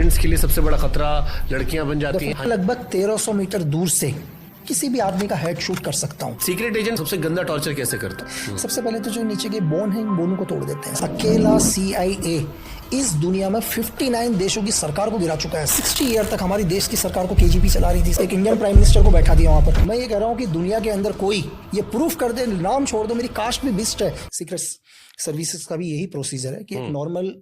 Agents के लिए सबसे बड़ा खतरा लड़कियां बन जाती हैं। लगभग 1300 मीटर दूर से किसी भी आदमी का हेड शूट कर सकता हूँ। सीक्रेट एजेंट सबसे गंदा टॉर्चर कैसे करता है? सबसे पहले तो जो नीचे के बोन है, इन बोनों को तोड़ देते हैं। अकेला CIA इस दुनिया में 59 देशों की सरकार को गिरा चुका है। 60 ईयर तक हमारी देश की सरकार को KGP चला रही थी। एक इंडियन प्राइम मिनिस्टर को बैठा दिया वहां पर। मैं ये कह रहा हूँ कि दुनिया के अंदर कोई ये प्रूफ कर दे, नाम छोड़ दो, मेरी कास्ट में बिस्ट है। सीक्रेट सर्विसेज का भी यही प्रोसीजर है कि एक नॉर्मल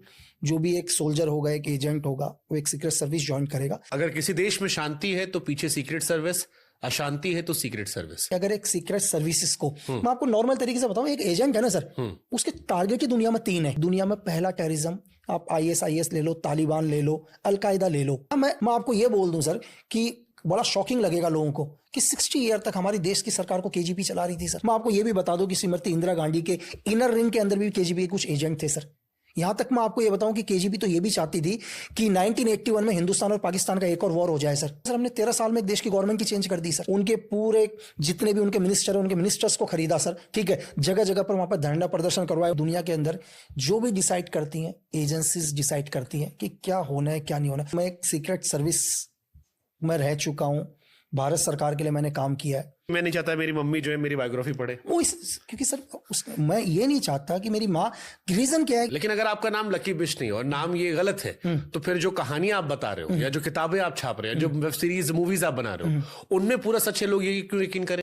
जो भी एक सोल्जर होगा, एक एजेंट होगा, वो एक सीक्रेट सर्विस ज्वाइन करेगा। अगर किसी देश में शांति है तो पीछे सीक्रेट सर्विस, अशांति है तो सीक्रेट सर्विस। अगर एक सीक्रेट सर्विसेज को मैं आपको नॉर्मल तरीके से बताऊं, एक एजेंट है ना सर, उसके टारगेट ही दुनिया में 3 है। दुनिया में पहला टेररिज्म, आप ISIS ले लो, तालिबान ले लो, अलकायदा ले लो। मैं आपको ये बोल दूं सर कि बड़ा शॉकिंग लगेगा लोगों को कि 60 ईयर तक हमारी देश की सरकार को KGP चला रही थी सर। मैं आपको ये भी बता दूं कि श्रीमती इंदिरा गांधी के इनर रिंग के अंदर भी KGP के कुछ एजेंट थे सर। यहां तक मैं आपको ये बताऊं कि KGP तो ये भी चाहती थी कि 1981 में हिंदुस्तान और पाकिस्तान का एक और वॉर हो जाए सर। हमने 13 साल में देश की गवर्नमेंट की चेंज कर दी सर। उनके पूरे जितने भी उनके मिनिस्टर, उनके मिनिस्टर्स को खरीदा सर। ठीक है, जगह जगह पर वहां पर धरना प्रदर्शन करवाया। दुनिया के अंदर जो भी डिसाइड करती हैं, एजेंसीज डिसाइड करती हैं कि क्या होना है क्या नहीं होना। मैं एक सीक्रेट सर्विस में रह चुका हूं, भारत सरकार के लिए मैंने काम किया है। मैं नहीं चाहता मेरी मम्मी जो है मेरी बायोग्राफी पढ़े, क्योंकि सर मैं ये नहीं चाहता कि मेरी माँ, रीजन क्या है। लेकिन अगर आपका नाम लकी बिश्त नहीं और नाम ये गलत है तो फिर जो कहानियां आप बता रहे हो या जो किताबें आप छाप रहे हो, जो वेब सीरीज मूवीज आप बना रहे हो, उनमें पूरा सच है, लोग ये क्यों यकीन करें?